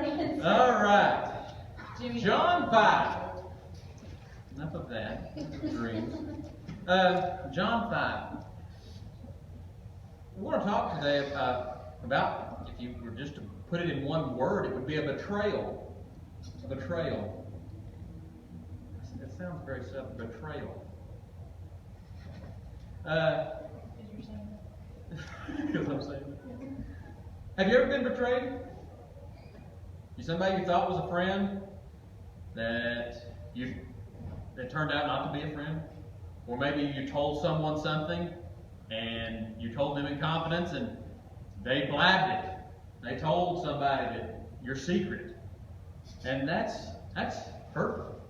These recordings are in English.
morning. All right. John 5. Enough of that. Dreams. John 5. We want to talk today about, if you were just to put it in one word, it would be a betrayal. A betrayal. It sounds very simple. Betrayal. Because I'm saying it. Have you ever been betrayed? You somebody you thought was a friend that turned out not to be a friend? Or maybe you told someone something and you told them in confidence and they blabbed it. They told somebody that your secret. And that's hurtful.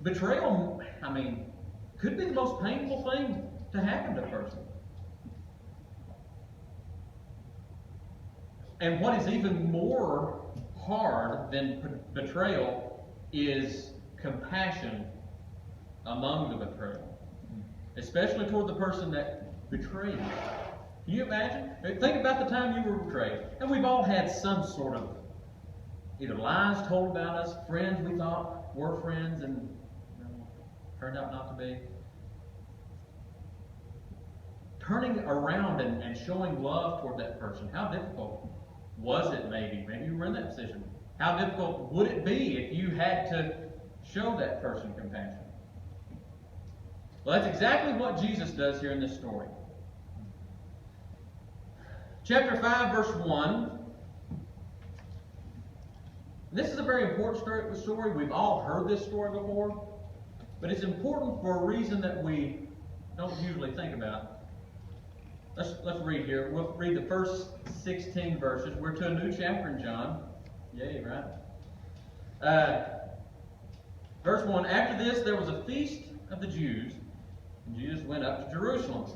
Betrayal, could be the most painful thing to happen to a person. And what is even more hard than betrayal is compassion among the betrayal. Especially toward the person that betrayed you. Can you imagine? Think about the time you were betrayed. And we've all had some sort of either lies told about us, friends we thought were friends and turned out not to be. Turning around and showing love toward that person, how difficult was it maybe? Maybe you were in that position. How difficult would it be if you had to show that person compassion? Well, that's exactly what Jesus does here in this story. Chapter 5, verse 1. This is a very important story. We've all heard this story before. But it's important for a reason that we don't usually think about. Let's read here. We'll read the first 16 verses. We're to a new chapter in John. Yay, right? Verse 1. After this, there was a feast of the Jews, and Jesus went up to Jerusalem.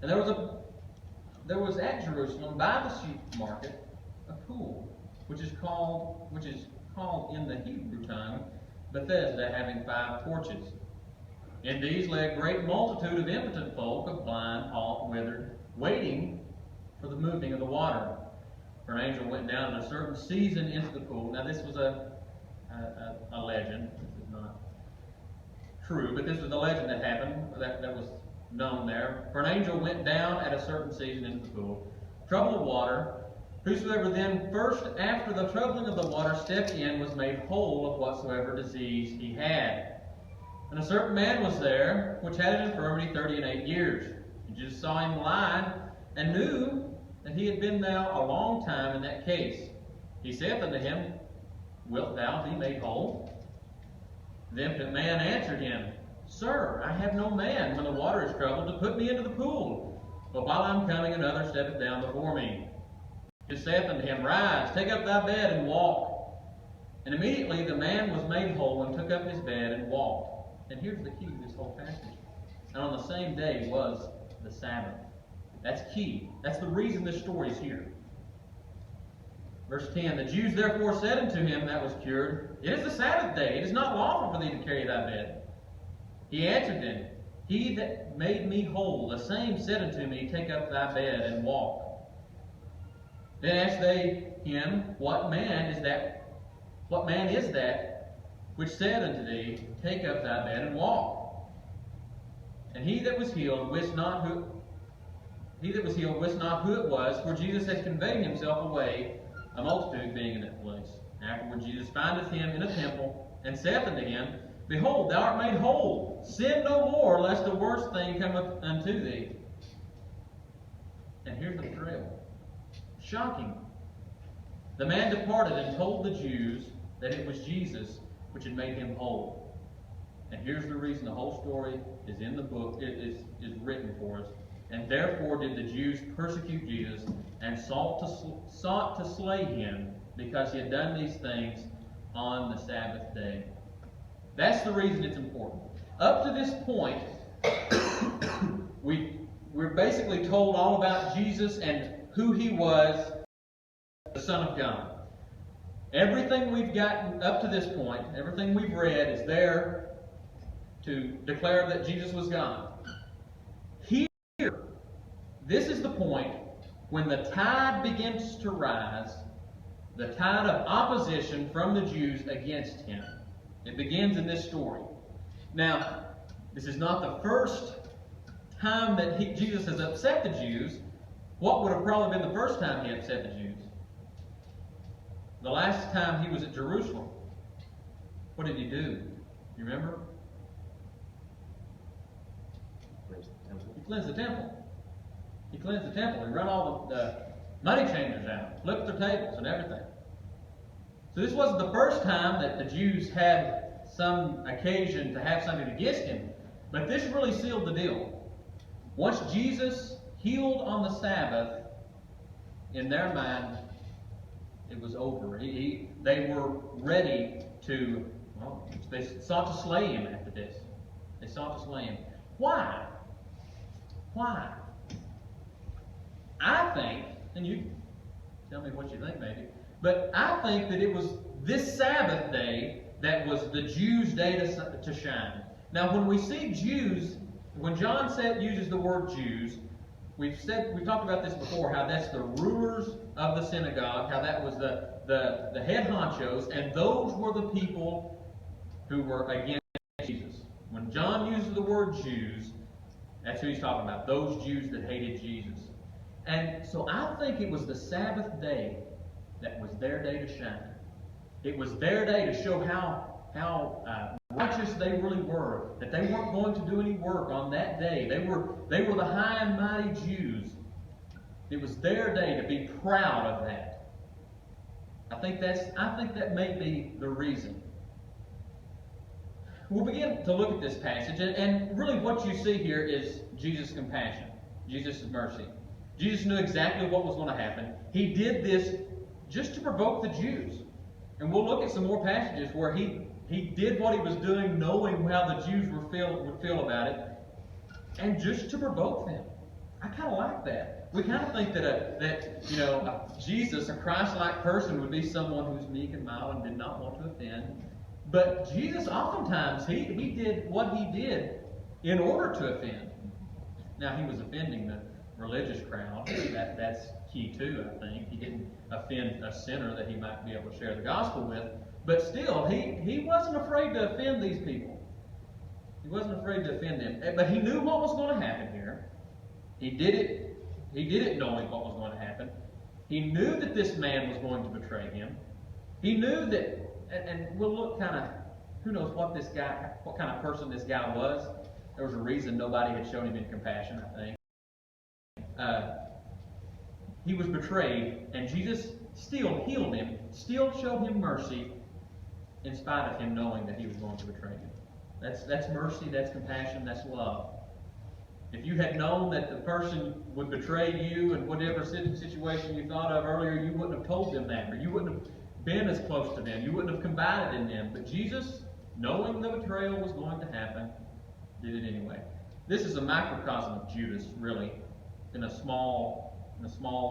And there was at Jerusalem by the sheep market a pool, which is called in the Hebrew tongue Bethesda, having 5 porches. In these lay a great multitude of impotent folk, of blind, halt, withered, waiting for the moving of the water. For an angel went down at a certain season into the pool. Now this was a legend. This is not true, but this was a legend that happened, that was known there. For an angel went down at a certain season into the pool, troubled the water. Whosoever then first after the troubling of the water stepped in was made whole of whatsoever disease he had. And a certain man was there, which had an infirmity 38 years. And Jesus saw him lying, and knew that he had been now a long time in that case. He saith unto him, Wilt thou be made whole? The impotent man answered him, Sir, I have no man, when the water is troubled, to put me into the pool. But while I am coming, another steppeth down before me. He saith unto him, Rise, take up thy bed, and walk. And immediately the man was made whole, and took up his bed, and walked. And here's the key to this whole passage. And on the same day was the Sabbath. That's key. That's the reason this story is here. Verse 10, The Jews therefore said unto him that was cured, It is the Sabbath day. It is not lawful for thee to carry thy bed. He answered them, He that made me whole, the same said unto me, Take up thy bed and walk. Then asked they him, What man is that which said unto thee, Take up thy bed and walk? And he that was healed wist not who it was, for Jesus had conveyed himself away, a multitude being in that place. Afterward Jesus findeth him in a temple, and saith unto him, Behold, thou art made whole. Sin no more, lest the worst thing come unto thee. And here's the betrayal. Shocking. The man departed and told the Jews that it was Jesus which had made him whole. And here's the reason the whole story is in the book, it is written for us. And therefore did the Jews persecute Jesus and sought to slay him, because he had done these things on the Sabbath day. That's the reason it's important. Up to this point, we're basically told all about Jesus and who he was, the Son of God. Everything we've gotten up to this point, everything we've read is there to declare that Jesus was God. Here, this is the point when the tide begins to rise the tide of opposition from the Jews against him. It begins in this story. Now, this is not the first time that Jesus has upset the Jews. What would have probably been the first time he upset the Jews? The last time he was at Jerusalem. What did he do? You remember? He cleansed the temple. He cleansed the temple. He run all the money changers out, flipped their tables and everything. So this wasn't the first time that the Jews had some occasion to have something against him, but this really sealed the deal. Once Jesus healed on the Sabbath, in their mind, it was over. They were ready to, well, they sought to slay him after this. They sought to slay him. Why? Why? I think, and you tell me what you think maybe, but I think that it was this Sabbath day that was the Jews' day to shine. Now, when we see Jews, when John uses the word Jews, we've talked about this before, how that's the rulers of the synagogue, how that was the head honchos, and those were the people who were against Jesus. When John uses the word Jews, that's who he's talking about, those Jews that hated Jesus. And so I think it was the Sabbath day that was their day to shine. It was their day to show how righteous they really were, that they weren't going to do any work on that day. They were the high and mighty Jews. It was their day to be proud of that. I think that may be the reason. We'll begin to look at this passage, and really what you see here is Jesus' compassion, Jesus' mercy. Jesus knew exactly what was going to happen. He did this just to provoke the Jews. And we'll look at some more passages where he did what he was doing knowing how the Jews would feel about it, and just to provoke them. I kind of like that. We kind of think that Jesus, a Christ-like person, would be someone who's meek and mild and did not want to offend. But Jesus, oftentimes, he did what he did in order to offend. Now, he was offending the religious crowd. That's key too, I think. He didn't offend a sinner that he might be able to share the gospel with. But still, he wasn't afraid to offend these people. He wasn't afraid to offend them. But he knew what was going to happen here. He did it knowing what was going to happen. He knew that this man was going to betray him. He knew that, and we'll look kind of, who knows what kind of person this guy was. There was a reason nobody had shown him any compassion, I think. He was betrayed, and Jesus still healed him, still showed him mercy, in spite of him knowing that he was going to betray him. That's mercy, that's compassion, that's love. If you had known that the person would betray you in whatever situation you thought of earlier, you wouldn't have told them that, or you wouldn't have been as close to them, you wouldn't have confided in them. But Jesus, knowing the betrayal was going to happen, did it anyway. This is a microcosm of Judas, really. In a small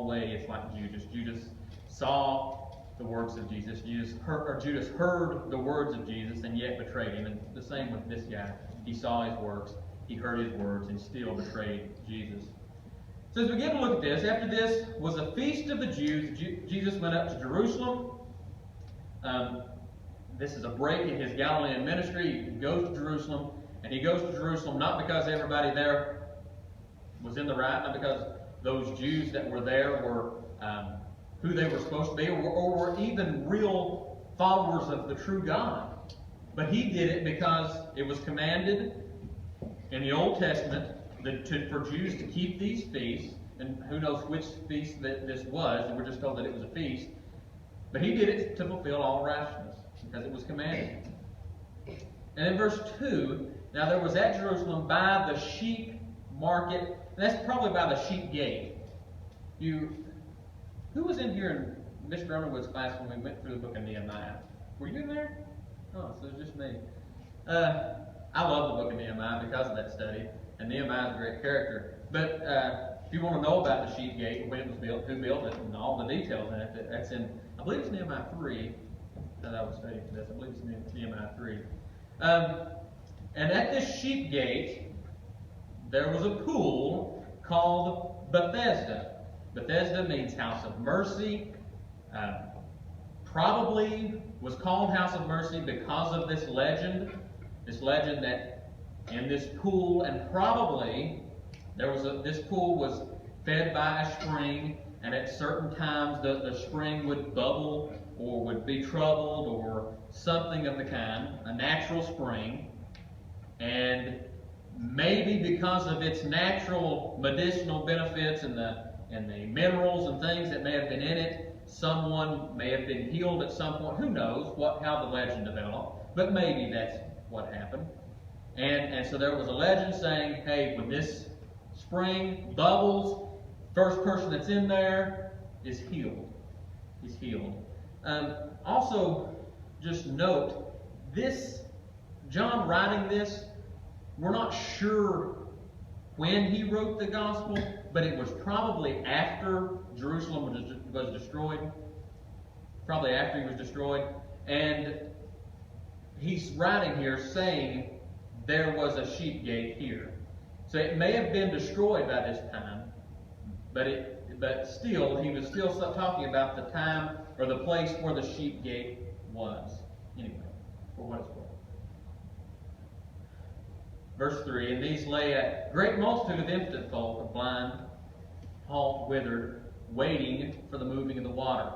way, it's like Judas. Judas saw the words of Jesus. Judas heard the words of Jesus and yet betrayed him. And the same with this guy. He saw his works, he heard his words, and still betrayed Jesus. So as we begin to look at this, after this was a feast of the Jews. Jesus went up to Jerusalem. This is a break in his Galilean ministry. He goes to Jerusalem, and he goes to Jerusalem not because everybody there was in the right, not because those Jews that were there were who they were supposed to be, or were even real followers of the true God. But he did it because it was commanded in the Old Testament for Jews to keep these feasts, and who knows which feast that this was, and we're just told that it was a feast. But he did it to fulfill all righteousness, because it was commanded. And in verse 2, now there was at Jerusalem by the sheep market, and that's probably by the sheep gate. Who was in here in Mr. Underwood's class when we went through the book of Nehemiah? Were you in there? Oh, so it's just me. I love the book of Nehemiah because of that study, and Nehemiah is a great character. But if you want to know about the sheep gate, when it was built, who built it, and all the details in it, that's in, I believe it's Nehemiah 3. That I was studying for this. I believe it's Nehemiah 3. And at this sheep gate, there was a pool called Bethesda. Bethesda means house of mercy. probably was called House of Mercy because of this legend that in this pool, and probably this pool was fed by a spring, and at certain times the spring would bubble or would be troubled or something of the kind, a natural spring. And maybe because of its natural medicinal benefits and the minerals and things that may have been in it, someone may have been healed at some point. Who knows how the legend developed, but maybe that's what happened. And so there was a legend saying, hey, when this spring bubbles, first person that's in there is healed. He's healed. Also, just note, John writing this, we're not sure when he wrote the gospel, but it was probably after Jerusalem was destroyed. Probably after he was destroyed. And he's writing here saying there was a sheep gate here. So it may have been destroyed by this time, but still, he was still talking about the time or the place where the sheep gate was. Anyway, for what it's worth. Verse 3, and these lay a great multitude of impotent folk, of blind, halt, withered, waiting for the moving of the water.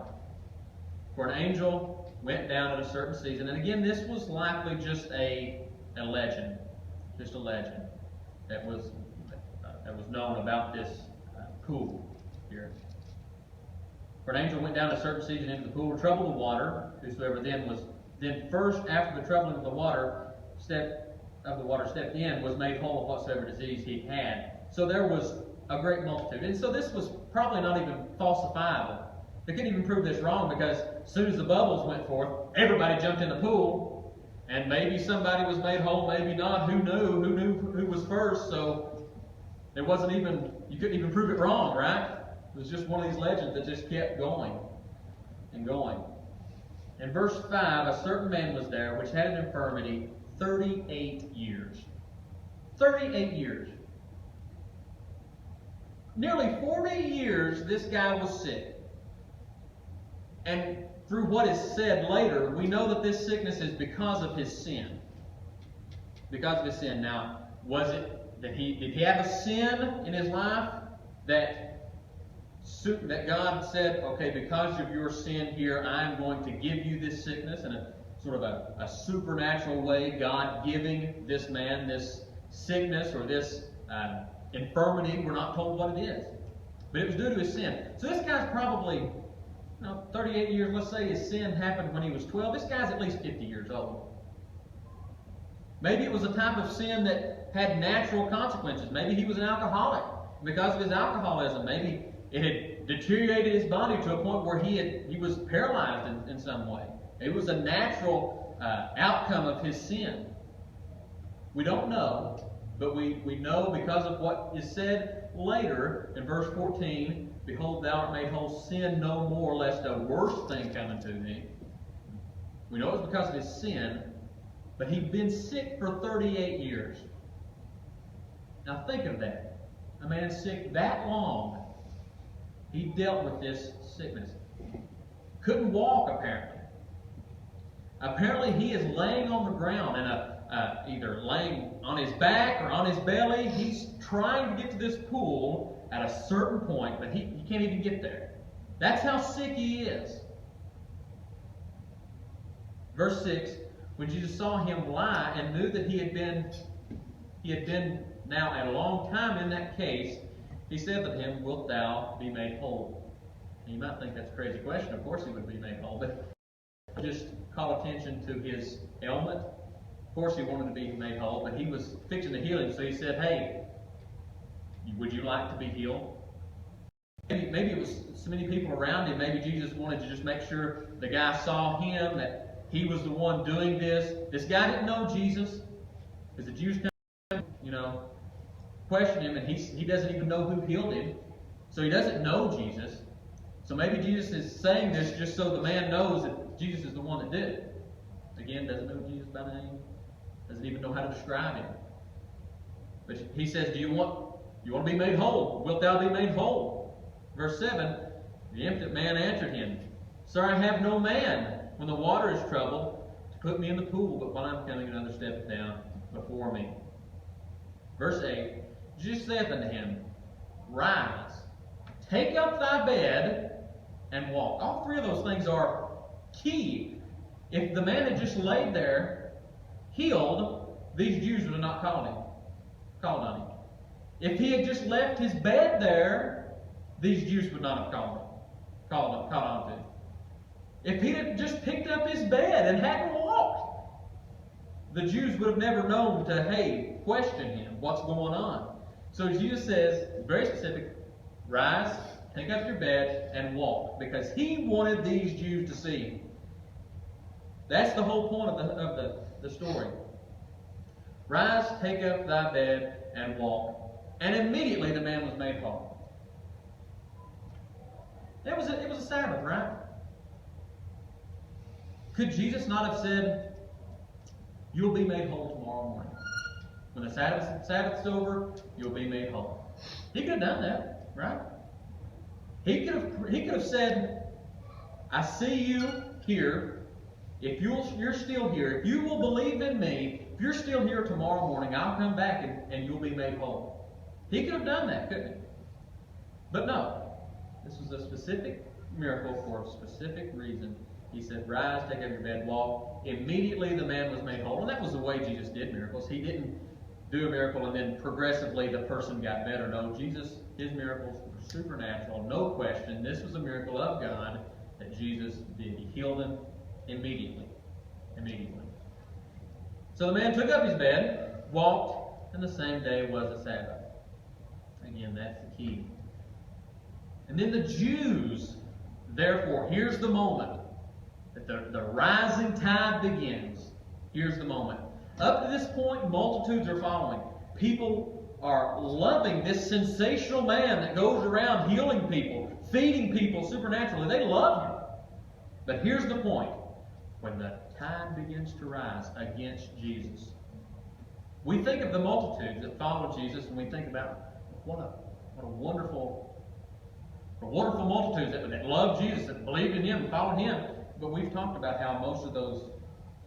For an angel went down at a certain season. And again, this was likely just a legend. Just a legend that was known about this pool here. For an angel went down at a certain season into the pool, troubled the water. Whosoever then first after the troubling of the water stepped in, was made whole of whatsoever disease he had. So there was a great multitude. And so this was probably not even falsifiable. They couldn't even prove this wrong, because as soon as the bubbles went forth, everybody jumped in the pool, and maybe somebody was made whole, maybe not. Who knew who was first? So you couldn't even prove it wrong, right? It was just one of these legends that just kept going and going. In verse 5, a certain man was there which had an infirmity 38 years. 38 years. Nearly 40 years this guy was sick. And through what is said later, we know that this sickness is because of his sin. Because of his sin. Now, was it that did he have a sin in his life that God said, okay, because of your sin here, I'm going to give you this sickness, in a sort of a supernatural way, God giving this man this sickness or this infirmity? We're not told what it is. But it was due to his sin. So this guy's probably 38 years. Let's say his sin happened when he was 12. This guy's at least 50 years old. Maybe it was a type of sin that had natural consequences. Maybe he was an alcoholic. Because of his alcoholism, maybe it had deteriorated his body to a point where he was paralyzed in some way. It was a natural outcome of his sin. We don't know, but we know because of what is said later in verse 14, behold, thou art made whole, sin no more, lest a worse thing come unto thee. We know it was because of his sin, but he'd been sick for 38 years. Now think of that. A man sick that long, he dealt with this sickness. Couldn't walk, apparently. Apparently he is laying on the ground, and either laying on his back or on his belly. He's trying to get to this pool at a certain point, but he can't even get there. That's how sick he is. Verse 6, when Jesus saw him lie and knew that he had been now a long time in that case, he said to him, wilt thou be made whole? And you might think that's a crazy question. Of course he would be made whole, but just call attention to his ailment. Of course he wanted to be made whole, but he was fixing to heal him. So he said, hey, would you like to be healed? Maybe it was so many people around him. Maybe Jesus wanted to just make sure the guy saw him, that he was the one doing this. This guy didn't know Jesus, because the Jews come, question him, and he doesn't even know who healed him. So he doesn't know Jesus. So maybe Jesus is saying this just so the man knows that Jesus is the one that did it. Again, doesn't know Jesus by name. Doesn't even know how to describe him. But he says, do you want to be made whole? Wilt thou be made whole? Verse 7, the impotent man answered him, Sir, I have no man when the water is troubled to put me in the pool, but while I'm coming, another steppeth down before me. Verse 8, Jesus saith unto him, Rise, take up thy bed, and walk. All three of those things are key. If the man had just laid there, healed, these Jews would have not called on him. If he had just left his bed there, these Jews would not have called on to him. If he had just picked up his bed and hadn't walked, the Jews would have never known to, question him, what's going on. So Jesus says, very specific, rise, take up your bed, and walk. Because he wanted these Jews to see him. That's the whole point of the story. Rise, take up thy bed, and walk. And immediately the man was made whole. It was a Sabbath, right? Could Jesus not have said, you'll be made whole tomorrow morning? When the Sabbath's over, you'll be made whole. He could have done that, right? He could have said, I see you here. If you're still here, if you will believe in me, if you're still here tomorrow morning, I'll come back and you'll be made whole. He could have done that, couldn't he? But no. This was a specific miracle for a specific reason. He said, rise, take up your bed, walk. Immediately the man was made whole. And that was the way Jesus did miracles. He didn't do a miracle and then progressively the person got better. No, Jesus, his miracles were supernatural. No question. This was a miracle of God that Jesus did. He healed him immediately. So the man took up his bed, walked, and the same day was the Sabbath. Again, that's the key. And then the Jews, therefore, here's the moment that the rising tide begins. Here's the moment. Up to this point, multitudes are following. People are loving this sensational man that goes around healing people, feeding people supernaturally. They love him. But here's the point. When the tide begins to rise against Jesus, we think of the multitudes that follow Jesus, and we think about what a wonderful multitudes that love Jesus, that believed in him, and followed him. But we've talked about how most of those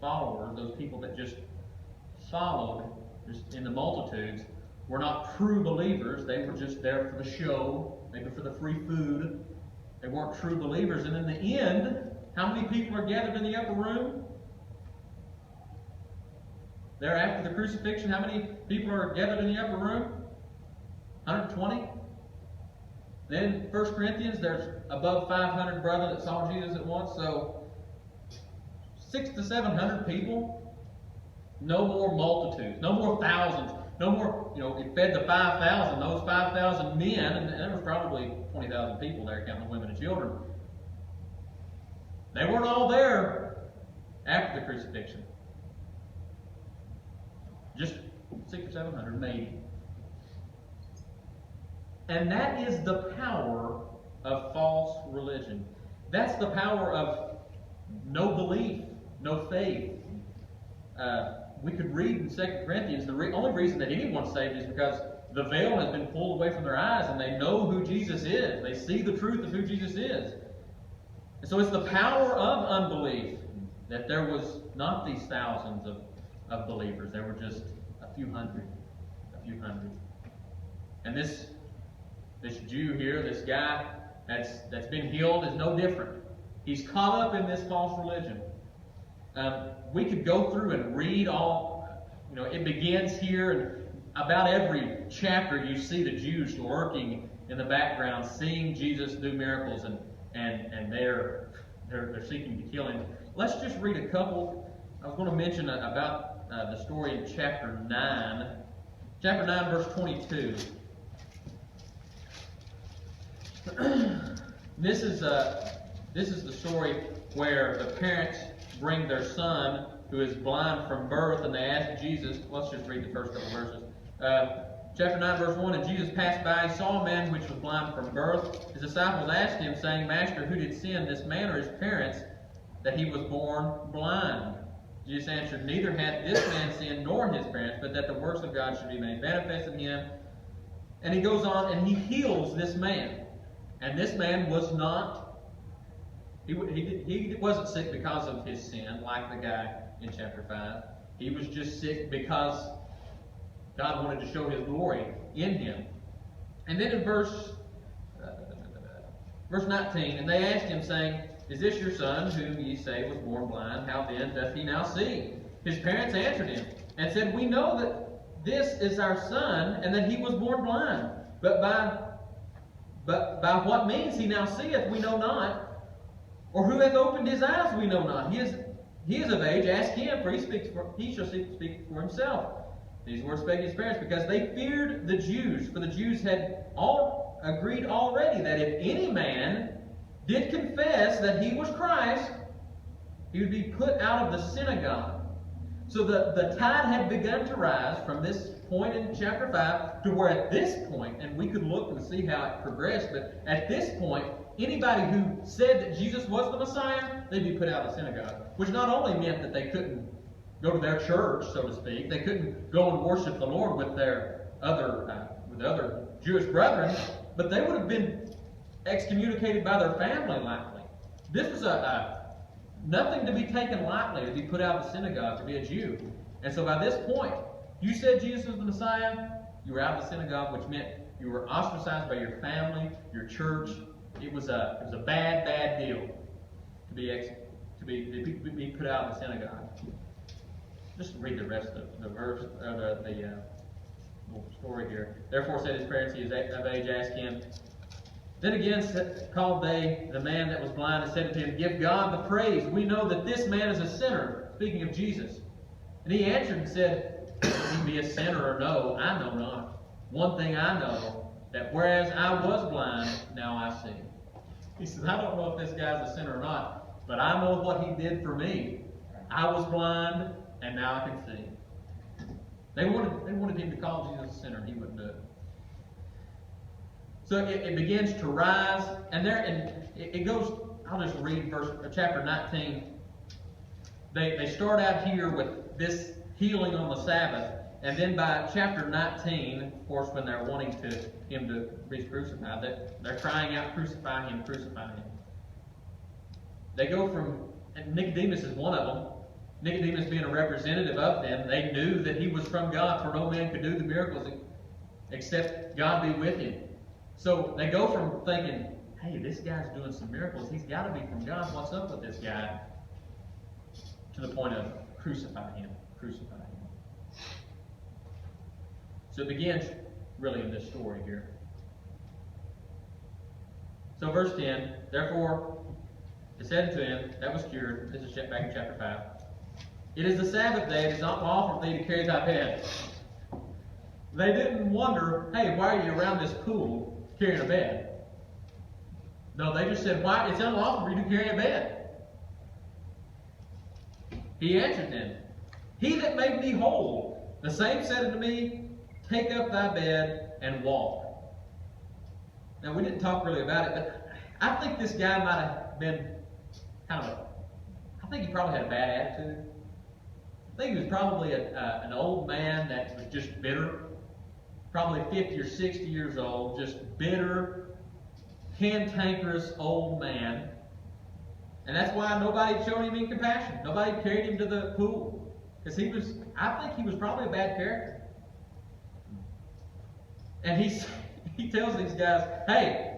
followers, those people that just followed just in the multitudes, were not true believers. They were just there for the show, maybe for the free food. They weren't true believers. And in the end, how many people are gathered in the upper room? There after the crucifixion, how many people are gathered in the upper room? 120? Then 1 Corinthians, there's above 500 brethren that saw Jesus at once. So 600 to 700 people. No more multitudes. No more thousands. No more, it fed the 5,000. Those 5,000 men, and there was probably 20,000 people there, counting the women and children. They weren't all there after the crucifixion. Just 600 or 700, maybe. And that is the power of false religion. That's the power of no belief, no faith. We could read in 2 Corinthians, the only reason that anyone's saved is because the veil has been pulled away from their eyes and they know who Jesus is. They see the truth of who Jesus is. And so it's the power of unbelief that there was not these thousands of believers. There were just a few hundred. And this Jew here, this guy that's been healed, is no different. He's caught up in this false religion. We could go through and read all, it begins here, and about every chapter you see the Jews lurking in the background, seeing Jesus do miracles, and they're seeking to kill him. Let's just read a couple. I was going to mention about the story in chapter 9. Chapter 9, verse 22. This is the story where the parents bring their son who is blind from birth, and they ask Jesus. Let's just read the first couple verses. Chapter 9, verse 1, and Jesus passed by, he saw a man which was blind from birth. His disciples asked him, saying, Master, who did sin, this man or his parents, that he was born blind? Jesus answered, Neither hath this man sinned nor his parents, but that the works of God should be made manifest in him. And he goes on and he heals this man. And this man was not He wasn't sick because of his sin, like the guy in chapter 5. He was just sick because God wanted to show His glory in him. And then in verse 19, and they asked him, saying, Is this your son, whom ye say was born blind? How then doth he now see? His parents answered him, and said, We know that this is our son, and that he was born blind. But by what means he now seeth, we know not. Or who hath opened his eyes, we know not. He is of age, ask him, for he shall speak for himself. These words spake his parents, because they feared the Jews, for the Jews had all agreed already that if any man did confess that he was Christ, he would be put out of the synagogue. So the tide had begun to rise from this point in chapter 5 to where at this point, and we could look and see how it progressed, but at this point, anybody who said that Jesus was the Messiah, they'd be put out of the synagogue. Which not only meant that they couldn't go to their church, so to speak, they couldn't go and worship the Lord with their other Jewish brethren, but they would have been excommunicated by their family likely. This was nothing to be taken lightly, to be put out of the synagogue, to be a Jew. And so by this point, you said Jesus was the Messiah, you were out of the synagogue, which meant you were ostracized by your family, your church. It was a bad deal to be put out of the synagogue. Just read the rest of the verse, or the story here. Therefore said his parents, He is of age, ask him. Then again called they the man that was blind, and said unto him, Give God the praise. We know that this man is a sinner. Speaking of Jesus. And he answered and said, If he be a sinner or no, I know not. One thing I know, that whereas I was blind, now I see. He says, I don't know if this guy's a sinner or not, but I know what he did for me. I was blind, and now I can see. They wanted him to call Jesus a sinner, and he wouldn't do it. So it begins to rise, and it goes. I'll just read chapter 19. They start out here with this healing on the Sabbath, and then by chapter 19, of course, when they're wanting him to be crucified, they're crying out, "Crucify him! Crucify him!" They go from, and Nicodemus is one of them. Nicodemus being a representative of them, they knew that he was from God, for no man could do the miracles except God be with him. So they go from thinking, hey, this guy's doing some miracles, he's got to be from God, what's up with this guy? To the point of crucify him, crucify him. So it begins really in this story here. So verse 10, therefore it said unto him that was cured, this is back in chapter 5, It is the Sabbath day, it is not lawful for thee to carry thy bed. They didn't wonder, hey, why are you around this pool carrying a bed? No, they just said, why? It's unlawful for you to carry a bed. He answered them, He that made me whole, the same said unto me, Take up thy bed and walk. Now, we didn't talk really about it, but I think this guy might have been I think he probably had a bad attitude. I think he was probably an old man that was just bitter. Probably 50 or 60 years old, just bitter, cantankerous old man. And that's why nobody showed him any compassion. Nobody carried him to the pool. Because I think he was probably a bad character. And he tells these guys, hey,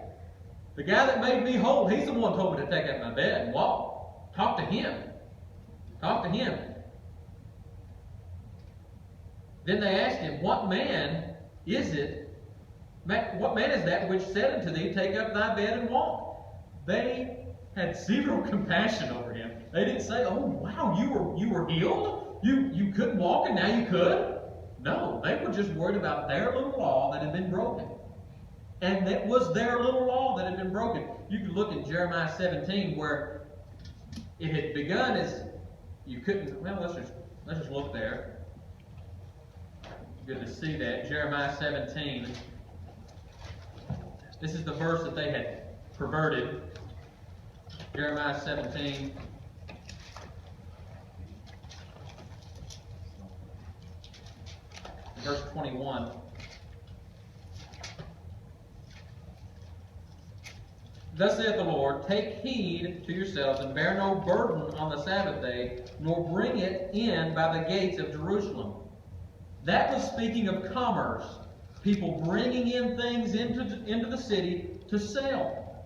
the guy that made me whole, he's the one who told me to take up my bed and walk. Talk to him. Talk to him. Then they asked him, What man is it? What man is that which said unto thee, Take up thy bed and walk? They had zero compassion over him. They didn't say, oh wow, you were healed? You couldn't walk and now you could? No, they were just worried about their little law that had been broken. And it was their little law that had been broken. You can look at Jeremiah 17 where it had begun as you couldn't, well, let's just look there. Good to see that. Jeremiah 17. This is the verse that they had perverted. Jeremiah 17. Verse 21. Thus saith the Lord, take heed to yourselves, and bear no burden on the Sabbath day, nor bring it in by the gates of Jerusalem. That was speaking of commerce. People bringing in things into the city to sell.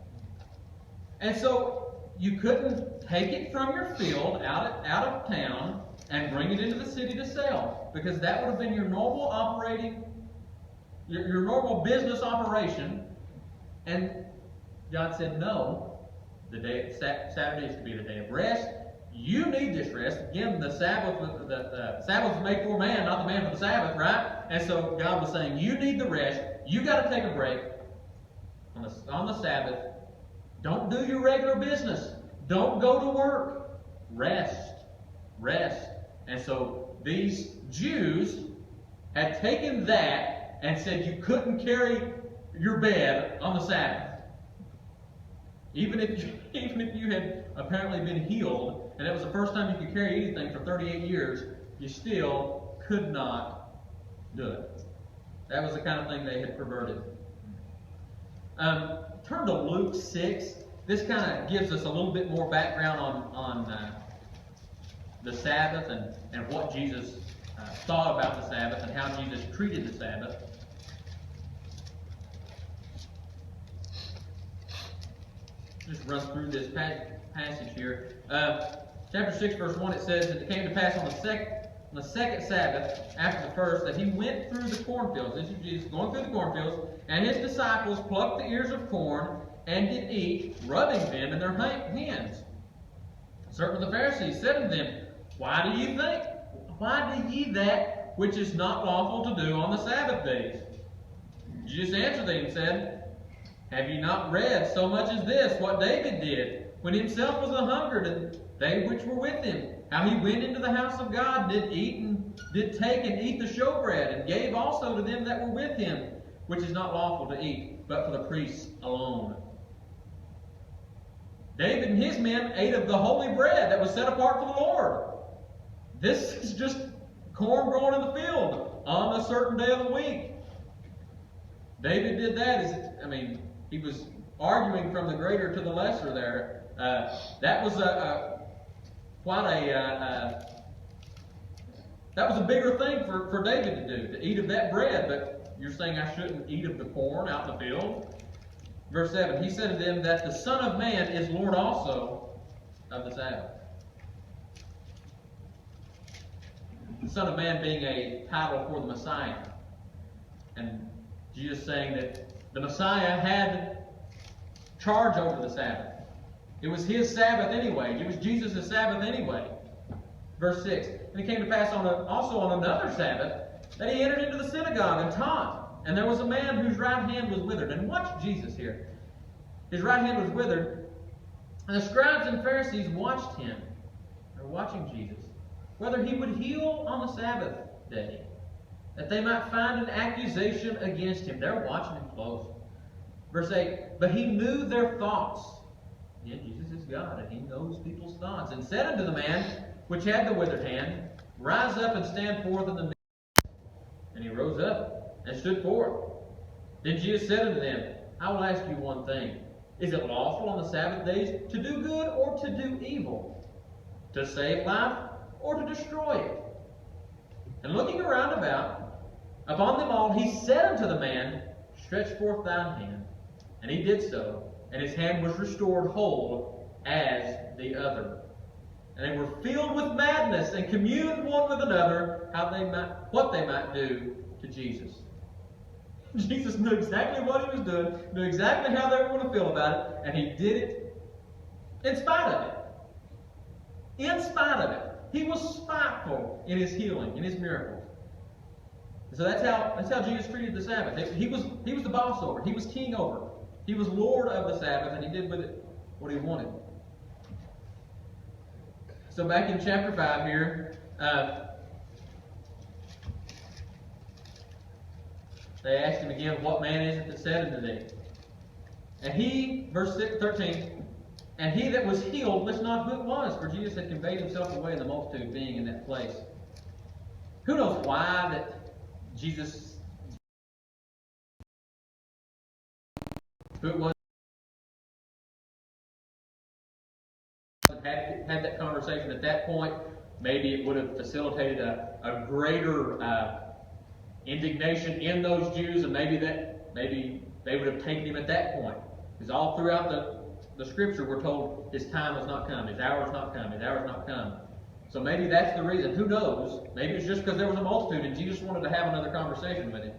And so you couldn't take it from your field out of town and bring it into the city to sell, because that would have been your normal operating, your normal business operation. And God said, no, Saturday is to be the day of rest. You need this rest. Again, the Sabbath was made for man, not the man for the Sabbath, right? And so God was saying, you need the rest. You got to take a break on the Sabbath. Don't do your regular business. Don't go to work. Rest. Rest. And so these Jews had taken that and said you couldn't carry your bed on the Sabbath. Even if you had apparently been healed, and that was the first time you could carry anything for 38 years, you still could not do it. That was the kind of thing they had perverted. Turn to Luke 6. This kind of gives us a little bit more background on the Sabbath and what Jesus thought about the Sabbath and how Jesus treated the Sabbath. Just run through this passage here. Chapter 6, verse 1, it says that it came to pass on the second Sabbath after the first that he went through the cornfields. This is Jesus going through the cornfields, and his disciples plucked the ears of corn and did eat, rubbing them in their hands. Certain of the Pharisees said unto them, Why do ye that which is not lawful to do on the Sabbath days? Jesus answered them and said, Have ye not read so much as this, what David did, when himself was an hungered, and they which were with him, how he went into the house of God, did take and eat the showbread, and gave also to them that were with him, which is not lawful to eat, but for the priests alone. David and his men ate of the holy bread that was set apart for the Lord. This is just corn growing in the field on a certain day of the week. David did that. He was arguing from the greater to the lesser there. That was a bigger thing for David to do, to eat of that bread. But you're saying I shouldn't eat of the corn out in the field? Verse 7, he said to them that the Son of Man is Lord also of the Sabbath. The Son of Man being a title for the Messiah. And Jesus saying that the Messiah had charge over the Sabbath. It was his Sabbath anyway. It was Jesus' Sabbath anyway. Verse 6, and it came to pass also on another Sabbath that he entered into the synagogue and taught. And there was a man whose right hand was withered. And watch Jesus here. His right hand was withered. And the scribes and Pharisees watched him. They're watching Jesus. Whether he would heal on the Sabbath day, that they might find an accusation against him. They're watching him close. Verse 8, but he knew their thoughts. Yeah, Jesus is God, and he knows people's thoughts. And said unto the man which had the withered hand, Rise up and stand forth in the midst. And he rose up and stood forth. Then Jesus said unto them, I will ask you one thing. Is it lawful on the Sabbath days to do good or to do evil? To save life or to destroy it? And looking around about upon them all, he said unto the man, Stretch forth thine hand. And he did so, and his hand was restored whole as the other. And they were filled with madness, and communed one with another what they might do to Jesus. Jesus knew exactly what he was doing, knew exactly how they were going to feel about it, and he did it in spite of it. In spite of it. He was spiteful in his healing, in his miracles. So that's how Jesus treated the Sabbath. He was the boss over it. He was king over it. He was Lord of the Sabbath, and he did with it what he wanted. So back in chapter 5 here, they asked him again, What man is it that said unto thee? And he, verse 13, and he that was healed wist not who it was, for Jesus had conveyed himself away in the multitude, being in that place. Who knows why that Jesus, who it was had that conversation at that point, maybe it would have facilitated a greater indignation in those Jews, and maybe they would have taken him at that point. Because all throughout the Scripture we're told his time has not come, his hour has not come, his hour has not come. So maybe that's the reason. Who knows? Maybe it's just because there was a multitude and Jesus wanted to have another conversation with him.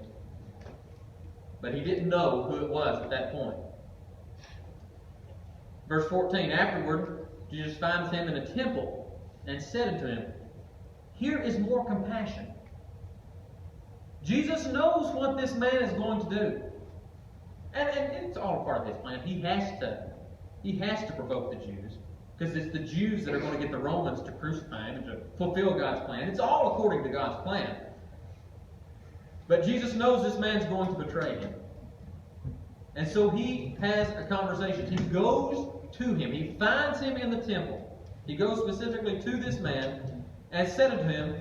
But he didn't know who it was at that point. Verse 14, afterward, Jesus finds him in a temple and said unto him, here is more compassion. Jesus knows what this man is going to do. And it's all a part of his plan. He has to provoke the Jews. Because it's the Jews that are going to get the Romans to crucify him and to fulfill God's plan. It's all according to God's plan. But Jesus knows this man's going to betray him. And so he has a conversation. He goes to him. He finds him in the temple. He goes specifically to this man and said unto him,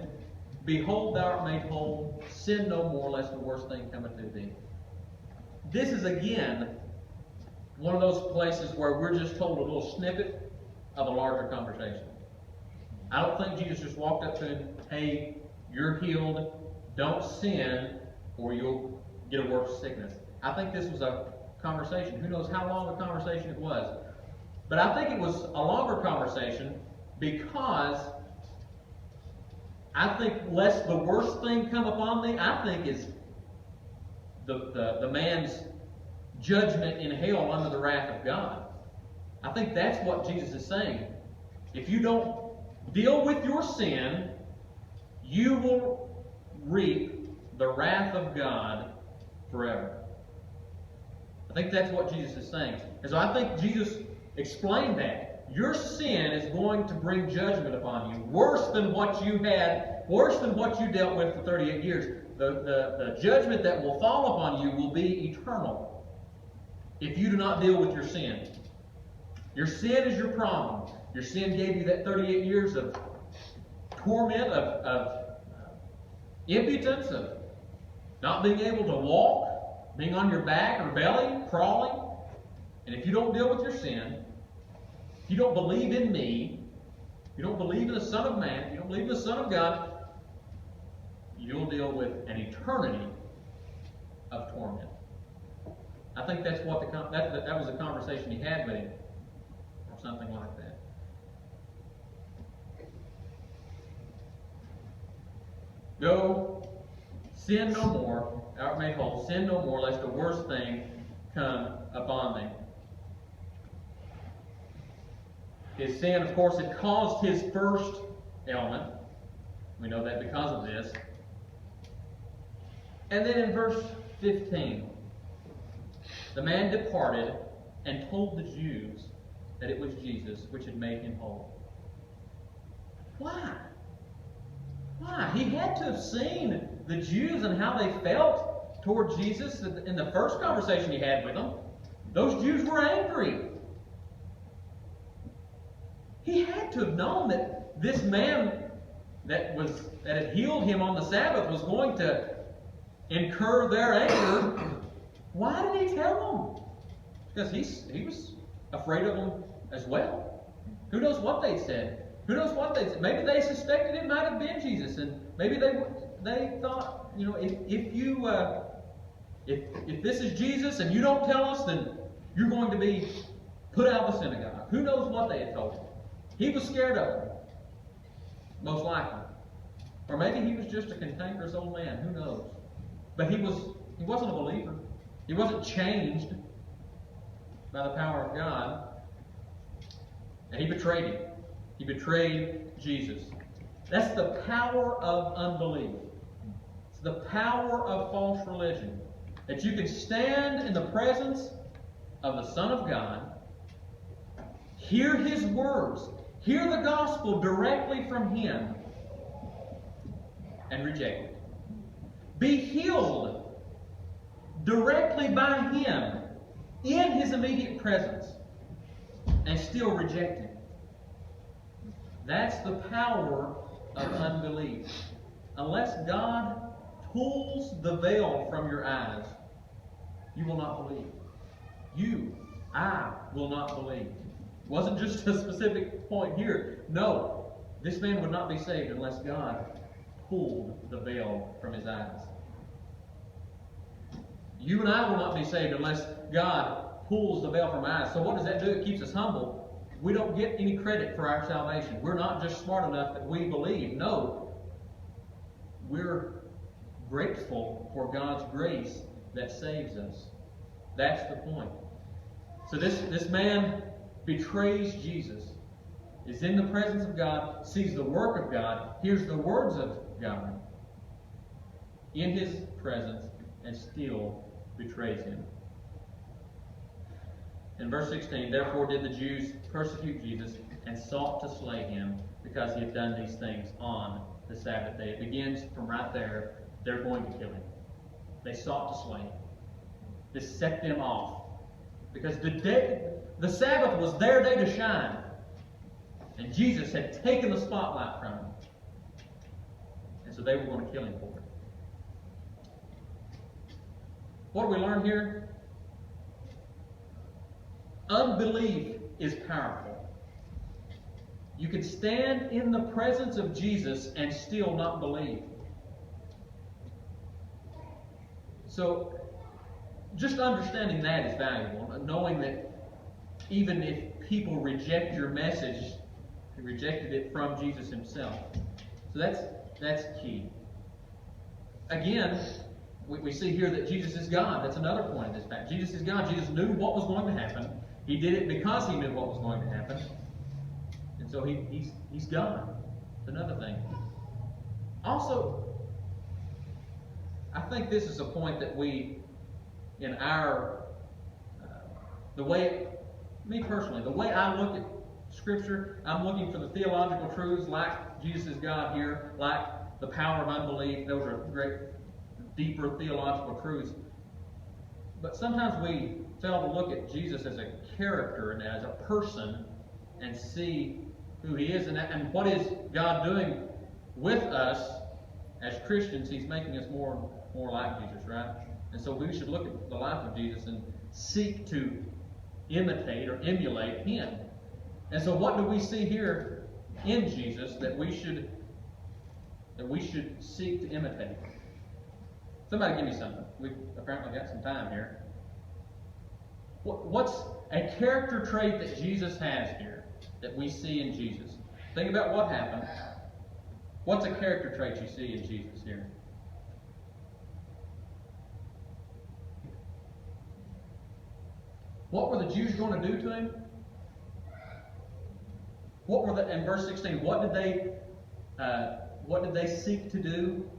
behold, thou art made whole. Sin no more, lest the worst thing cometh to thee. This is, again, one of those places where we're just told a little snippet of a larger conversation. I don't think Jesus just walked up to him, hey, you're healed, don't sin, or you'll get a worse sickness. I think this was a conversation. Who knows how long a conversation it was. But I think it was a longer conversation because I think lest the worst thing come upon thee, I think is the man's judgment in hell under the wrath of God. I think that's what Jesus is saying. If you don't deal with your sin, you will reap the wrath of God forever. I think that's what Jesus is saying. And so I think Jesus explained that. Your sin is going to bring judgment upon you, worse than what you had, worse than what you dealt with for 38 years. The judgment that will fall upon you will be eternal if you do not deal with your sin. Your sin is your problem. Your sin gave you that 38 years of torment, of impotence, of not being able to walk, being on your back or belly, crawling. And if you don't deal with your sin, if you don't believe in me, if you don't believe in the Son of Man, if you don't believe in the Son of God, you'll deal with an eternity of torment. I think that's what that was the conversation he had with him, or something like that. Go, sin no more, thou art made whole, sin no more, lest the worst thing come upon thee. His sin, of course, had caused his first ailment. We know that because of this. And then in verse 15, the man departed and told the Jews that it was Jesus which had made him whole. Why? Why? He had to have seen the Jews and how they felt toward Jesus in the first conversation he had with them. Those Jews were angry. He had to have known that this man that had healed him on the Sabbath was going to incur their anger. Why did he tell them? Because he was afraid of them as well. Who knows what they said? Who knows what they said? Maybe they suspected it might have been Jesus, and maybe they thought, you know, if this is Jesus and you don't tell us, then you're going to be put out of the synagogue. Who knows what they had told him? He was scared of them, most likely. Or maybe he was just a cantankerous old man. Who knows? But he wasn't a believer. He wasn't changed by the power of God. And he betrayed him. He betrayed Jesus. That's the power of unbelief. It's the power of false religion. That you can stand in the presence of the Son of God, hear His words, hear the gospel directly from Him, and reject it. Be healed directly by Him in His immediate presence, and still reject Him. That's the power of unbelief. Unless God pulls the veil from your eyes, you will not believe. I will not believe. Wasn't just a specific point here. No, this man would not be saved unless God pulled the veil from his eyes. You and I will not be saved unless God pulls the veil from our eyes. So what does that do? It keeps us humble. We don't get any credit for our salvation. We're not just smart enough that we believe. No, we're grateful for God's grace that saves us. That's the point. So this man betrays Jesus, is in the presence of God, sees the work of God, hears the words of God in his presence, and still betrays him. In verse 16, therefore did the Jews persecute Jesus and sought to slay him because he had done these things on the Sabbath day. It begins from right there. They're going to kill him. They sought to slay him. This set them off. Because the Sabbath was their day to shine. And Jesus had taken the spotlight from them. And so they were going to kill him for it. What do we learn here? Unbelief is powerful. You can stand in the presence of Jesus and still not believe. So, just understanding that is valuable. Knowing that even if people reject your message, they rejected it from Jesus himself. So that's key. Again, we see here that Jesus is God. That's another point in this fact. Jesus is God. Jesus knew what was going to happen. He did it because he knew what was going to happen. And so he's God. It's another thing. Also, I think this is a point that we, in our, me personally, the way I look at Scripture, I'm looking for the theological truths like Jesus is God here, like the power of unbelief. Those are great, deeper theological truths. But sometimes we fail to look at Jesus as a character and as a person and see who he is. And what is God doing with us as Christians? He's making us more like Jesus, right? And so we should look at the life of Jesus and seek to imitate or emulate him. And so what do we see here in Jesus that we should seek to imitate? Somebody give me something. We've apparently got some time here. What's a character trait that Jesus has here that we see in Jesus? Think about what happened. What's a character trait you see in Jesus here? What were the Jews going to do to him? In verse 16, what did they seek to do?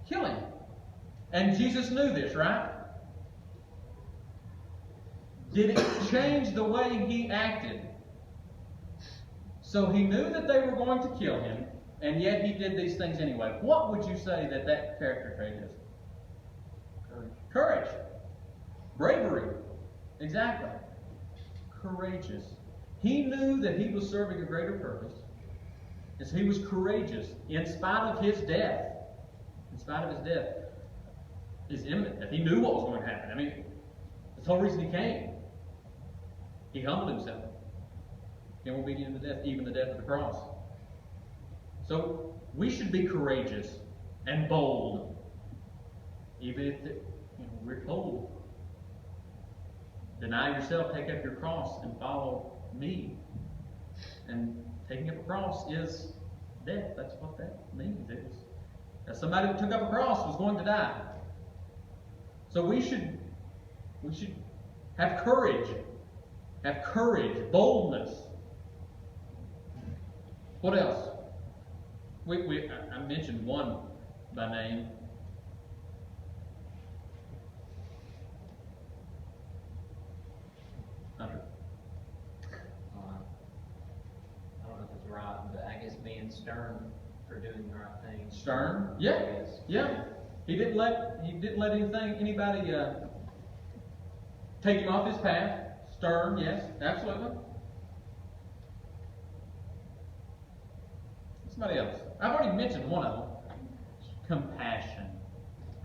Kill him. And Jesus knew this, right? Did it change the way he acted? So he knew that they were going to kill him, and yet he did these things anyway. What would you say that character trait is? Courage. Bravery. Exactly. Courageous. He knew that he was serving a greater purpose. And so he was courageous in spite of his death. In spite of his death. His imminent death. He knew what was going to happen. I mean, that's the whole reason he came. He humbled himself. And obedient to death, even the death of the cross. So we should be courageous and bold. Even if we're told, deny yourself, take up your cross, and follow me. And taking up a cross is death. That's what that means. That somebody who took up a cross was going to die. So we should have courage. Have courage, boldness. What else? I mentioned one by name. Hunter. I don't know if it's right, but I guess being stern for doing the right thing. Stern? Yeah. Yeah. He didn't let anybody take him off his path. Stern, yes, absolutely. Somebody else. I've already mentioned one of them. Compassion.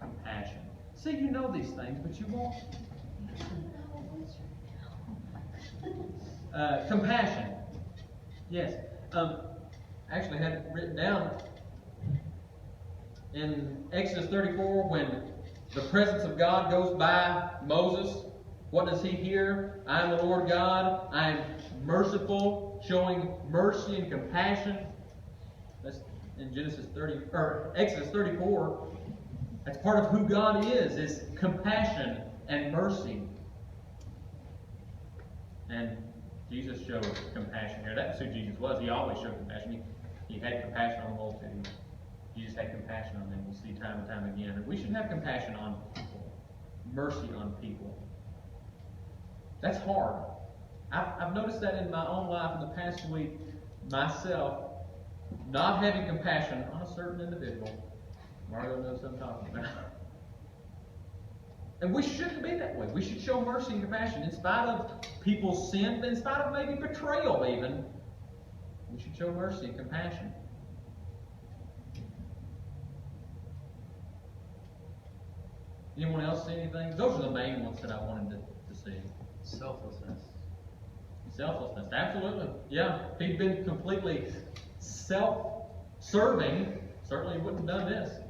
Compassion. See, you know these things, but you won't. Compassion. Yes. Actually had it written down in Exodus 34 when the presence of God goes by Moses. What does he hear? I am the Lord God. I am merciful, showing mercy and compassion. That's in Exodus 34. That's part of who God is compassion and mercy. And Jesus showed compassion here. That's who Jesus was. He always showed compassion. He had compassion on the multitude. Jesus had compassion on them. We'll see time and time again. And we should have compassion on people, mercy on people. That's hard. I've noticed that in my own life in the past week, myself, not having compassion on a certain individual. Mario knows what I'm talking about. And we shouldn't be that way. We should show mercy and compassion in spite of people's sin, in spite of maybe betrayal even. We should show mercy and compassion. Anyone else see anything? Those are the main ones that I wanted to see. Selflessness. Selflessness, absolutely. Yeah, if he'd been completely self-serving, certainly he wouldn't have done this.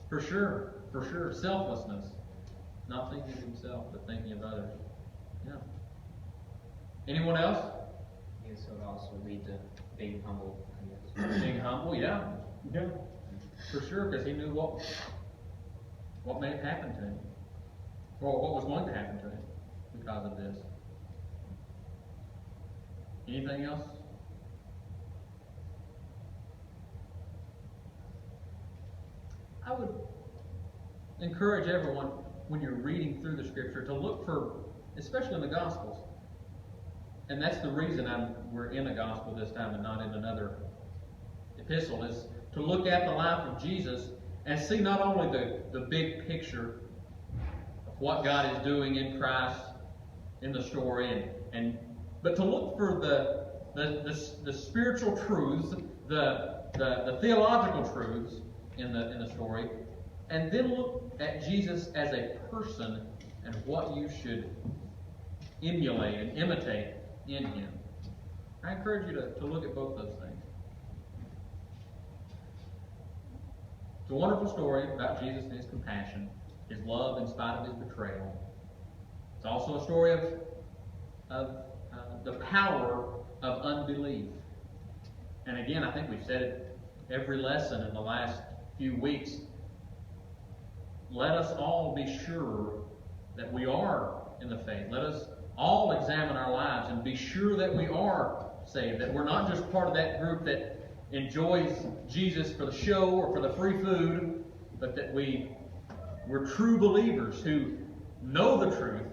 For sure. Selflessness. Not thinking of himself, but thinking of others. Yeah. Anyone else? I guess it would also lead to being humble, I guess. Being humble, yeah. Yeah. For sure, because he knew what may have happened to him. Or what was going to happen to him because of this. Anything else? I would encourage everyone, when you're reading through the Scripture, to look for, especially in the Gospels, and that's the reason we're in a Gospel this time and not in another epistle, is to look at the life of Jesus and see not only the big picture of what God is doing in Christ, in the story, but to look for the spiritual truths, the theological truths in the story, and then look at Jesus as a person and what you should emulate and imitate in him. I encourage you to look at both those things. It's a wonderful story about Jesus and his compassion, his love in spite of his betrayal. It's also a story of the power of unbelief. And again, I think we've said it every lesson in the last few weeks. Let us all be sure that we are in the faith. Let us all examine our lives and be sure that we are saved, that we're not just part of that group that enjoys Jesus for the show or for the free food, but that we're true believers who know the truth,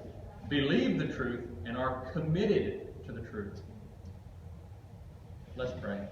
believe the truth, and are committed to the truth. Let's pray.